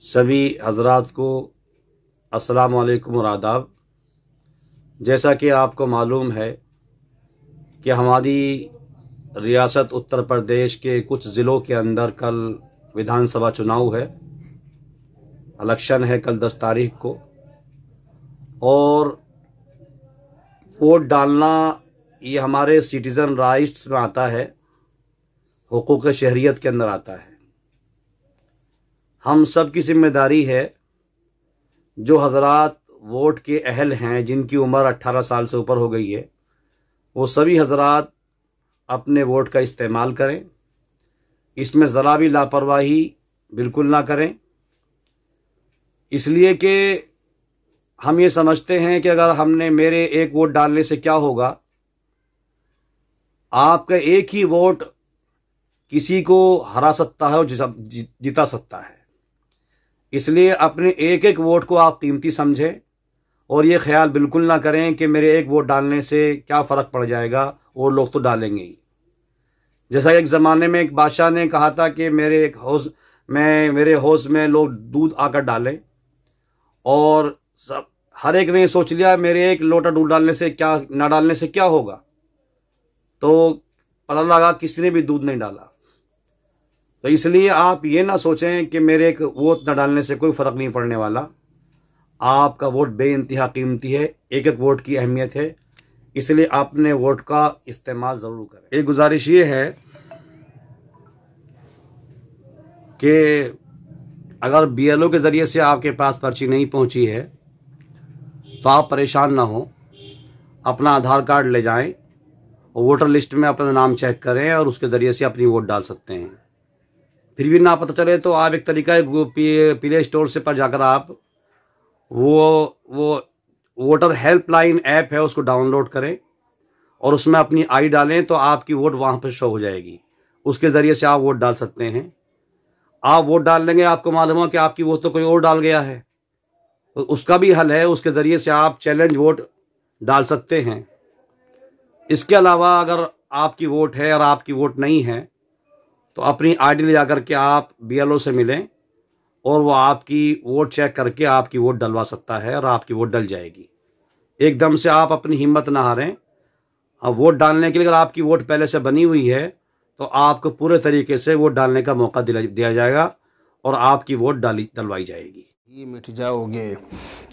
सभी हजरात को अस्सलाम वालेकुम और आदाब। जैसा कि आपको मालूम है कि हमारी रियासत उत्तर प्रदेश के कुछ ज़िलों के अंदर कल विधानसभा चुनाव है, इलेक्शन है कल 10 तारीख को। और वोट डालना ये हमारे सिटीज़न राइट्स में आता है, हुकूक शहरियत के अंदर आता है। हम सब की जिम्मेदारी है, जो हजरात वोट के अहल हैं, जिनकी उम्र 18 साल से ऊपर हो गई है, वो सभी हजरात अपने वोट का इस्तेमाल करें। इसमें ज़रा भी लापरवाही बिल्कुल ना करें, इसलिए कि हम ये समझते हैं कि अगर हमने मेरे एक वोट डालने से क्या होगा। आपका एक ही वोट किसी को हरा सकता है और जिता सकता है। इसलिए अपने एक एक वोट को आप कीमती समझें और ये ख्याल बिल्कुल ना करें कि मेरे एक वोट डालने से क्या फ़र्क पड़ जाएगा, वो लोग तो डालेंगे ही। जैसा एक ज़माने में एक बादशाह ने कहा था कि मेरे हौज़ में लोग दूध आकर डालें, और सब हर एक ने सोच लिया मेरे एक लोटा दूध डालने से ना डालने से क्या होगा, तो पता लगा किसी ने भी दूध नहीं डाला। तो इसलिए आप ये ना सोचें कि मेरे एक वोट न डालने से कोई फ़र्क नहीं पड़ने वाला। आपका वोट बेइंतहा कीमती है, एक एक वोट की अहमियत है, इसलिए अपने वोट का इस्तेमाल ज़रूर करें। एक गुजारिश ये है कि अगर BLO के ज़रिए से आपके पास पर्ची नहीं पहुंची है तो आप परेशान ना हो, अपना आधार कार्ड ले जाएं और वोटर लिस्ट में अपना नाम चेक करें और उसके ज़रिए से अपनी वोट डाल सकते हैं। फिर भी ना पता चले तो आप एक तरीका है, प्ले स्टोर से पर जाकर आप वो वोटर हेल्पलाइन ऐप है उसको डाउनलोड करें और उसमें अपनी आई डालें, तो आपकी वोट वहाँ पर शो हो जाएगी। उसके ज़रिए से आप वोट डाल सकते हैं। आप वोट डाल लेंगे, आपको मालूम हो कि आपकी वोट तो कोई और डाल गया है, तो उसका भी हल है, उसके ज़रिए से आप चैलेंज वोट डाल सकते हैं। इसके अलावा अगर आपकी वोट है और आपकी वोट नहीं है तो अपनी ID ले जाकर के आप BLO से मिलें और वो आपकी वोट चेक करके आपकी वोट डलवा सकता है और आपकी वोट डल जाएगी। एकदम से आप अपनी हिम्मत ना हारें। अब वोट डालने के लिए अगर आपकी वोट पहले से बनी हुई है तो आपको पूरे तरीके से वोट डालने का मौका दिया जाएगा और आपकी वोट डलवाई जाएगी। ये मिट जाओगे।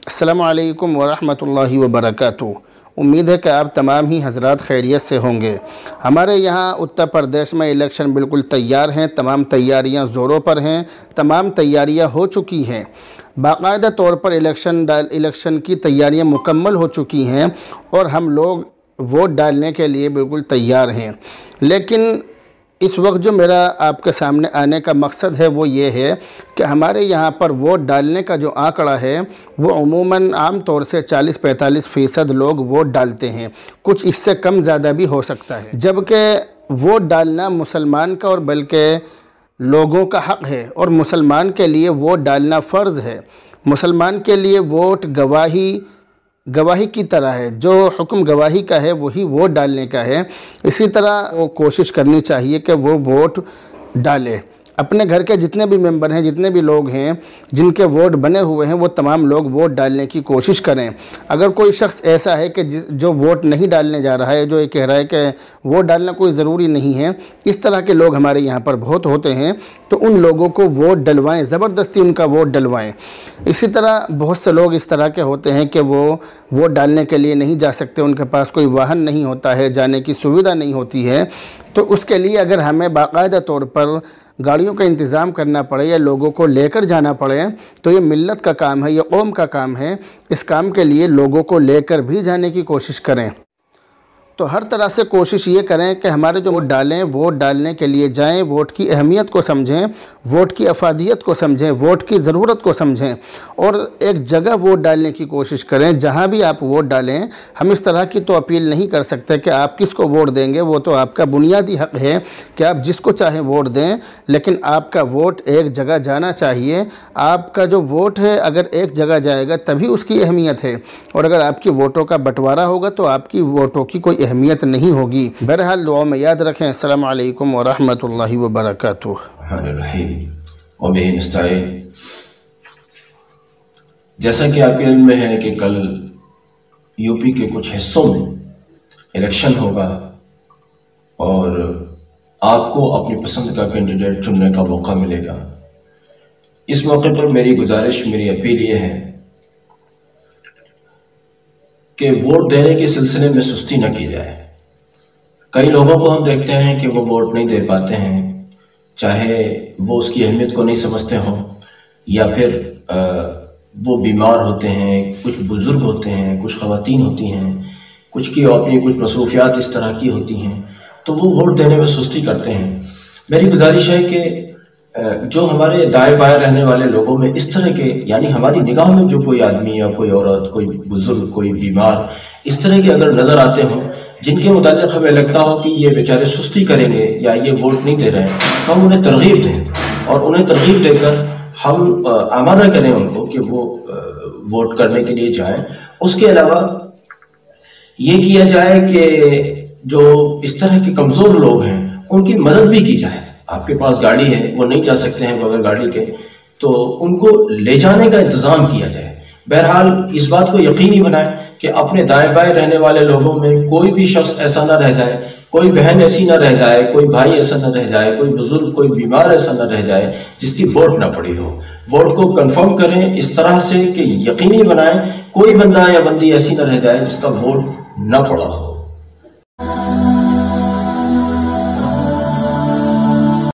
अस्सलामु अलैकुम वरहमतुल्लाहि वबरकातुहू। उम्मीद है कि आप तमाम ही हजरात खैरियत से होंगे। हमारे यहाँ उत्तर प्रदेश में इलेक्शन बिल्कुल तैयार हैं, तमाम तैयारियां ज़ोरों पर हैं, तमाम तैयारियां हो चुकी हैं। बाकायदा तौर पर इलेक्शन की तैयारियां मुकम्मल हो चुकी हैं और हम लोग वोट डालने के लिए बिल्कुल तैयार हैं। लेकिन इस वक्त जो मेरा आपके सामने आने का मकसद है वो ये है कि हमारे यहाँ पर वोट डालने का जो आंकड़ा है वो अमूमन आम तौर से 40-45% लोग वोट डालते हैं, कुछ इससे कम ज़्यादा भी हो सकता है। जबकि वोट डालना मुसलमान का और बल्कि लोगों का हक़ है और मुसलमान के लिए वोट डालना फ़र्ज़ है। मुसलमान के लिए वोट गवाही की तरह है, जो हुक्म गवाही का है वही वोट डालने का है। इसी तरह वो कोशिश करनी चाहिए कि वो वोट डाले। अपने घर के जितने भी मेंबर हैं, जितने भी लोग हैं जिनके वोट बने हुए हैं, वो तमाम लोग वोट डालने की कोशिश करें। अगर कोई शख्स ऐसा है कि जो वोट नहीं डालने जा रहा है, जो ये कह रहा है कि वोट डालना कोई ज़रूरी नहीं है, इस तरह के लोग हमारे यहाँ पर बहुत होते हैं, तो उन लोगों को वोट डलवाएं, ज़बरदस्ती उनका वोट डलवाएं। इसी तरह बहुत से लोग इस तरह के होते हैं कि वो वोट डालने के लिए नहीं जा सकते, उनके पास कोई वाहन नहीं होता है, जाने की सुविधा नहीं होती है, तो उसके लिए अगर हमें बाकायदा तौर पर गाड़ियों का इंतज़ाम करना पड़े या लोगों को लेकर जाना पड़े, तो ये मिल्लत का काम है, ये कौम का काम है। इस काम के लिए लोगों को लेकर भी जाने की कोशिश करें। तो हर तरह से कोशिश ये करें कि हमारे जो वोट डालें, वोट डालने के लिए जाएं, वोट की अहमियत को समझें, वोट की अफादियत को समझें, वोट की ज़रूरत को समझें और एक जगह वोट डालने की कोशिश करें जहां भी आप वोट डालें। हम इस तरह की तो अपील नहीं कर सकते कि आप किसको वोट देंगे, वो तो आपका बुनियादी हक़ है कि आप जिसको चाहें वोट दें, लेकिन आपका वोट एक जगह जाना चाहिए। आपका जो वोट है अगर एक जगह जाएगा तभी उसकी अहमियत है, और अगर आपकी वोटों का बंटवारा होगा तो आपकी वोटों की कोई अहमियत नहीं होगी। बहरहाल दुआ में याद रखें। अस्सलामु अलैकुम व रहमतुल्लाहि व बरकातुहू। जैसा कि आपके इल्म में है कि कल यूपी के कुछ हिस्सों में इलेक्शन होगा और आपको अपनी पसंद का कैंडिडेट चुनने का मौका मिलेगा। इस मौके पर मेरी गुजारिश, मेरी अपील ये है कि वोट देने के सिलसिले में सुस्ती न की जाए। कई लोगों को हम देखते हैं कि वो वोट नहीं दे पाते हैं, चाहे वो उसकी अहमियत को नहीं समझते हों या फिर वो बीमार होते हैं, कुछ बुजुर्ग होते हैं, कुछ ख़वातीन होती हैं, कुछ की अपनी कुछ मसरूफियात इस तरह की होती हैं, तो वो वोट देने में सुस्ती करते हैं। मेरी गुजारिश है कि जो हमारे दाएं बाएं रहने वाले लोगों में इस तरह के, यानी हमारी निगाह में जो कोई आदमी या कोई औरत, कोई बुजुर्ग, कोई बीमार इस तरह के अगर नज़र आते हों जिनके मुताबिक हमें लगता हो कि ये बेचारे सुस्ती करेंगे या ये वोट नहीं दे रहे हैं, तो हम उन्हें तरगीब दें और उन्हें तरगीब देकर हम आमादा करें उनको कि वो वोट करने के लिए जाएं। उसके अलावा ये किया जाए कि जो इस तरह के कमज़ोर लोग हैं उनकी मदद भी की जाए। आपके पास गाड़ी है, वो नहीं जा सकते हैं बगैर गाड़ी के, तो उनको ले जाने का इंतज़ाम किया जाए। बहरहाल इस बात को यकीनी बनाएं कि अपने दाएं बाएं रहने वाले लोगों में कोई भी शख्स ऐसा ना रह जाए, कोई बहन ऐसी ना रह जाए, कोई भाई ऐसा ना रह जाए, कोई बुजुर्ग, कोई बीमार ऐसा ना रह जाए जिसकी वोट ना पड़ी हो। वोट को कंफर्म करें इस तरह से कि यकीनी बनाएं कोई बंदा या बंदी ऐसी ना रह जाए जिसका वोट ना पड़ा हो।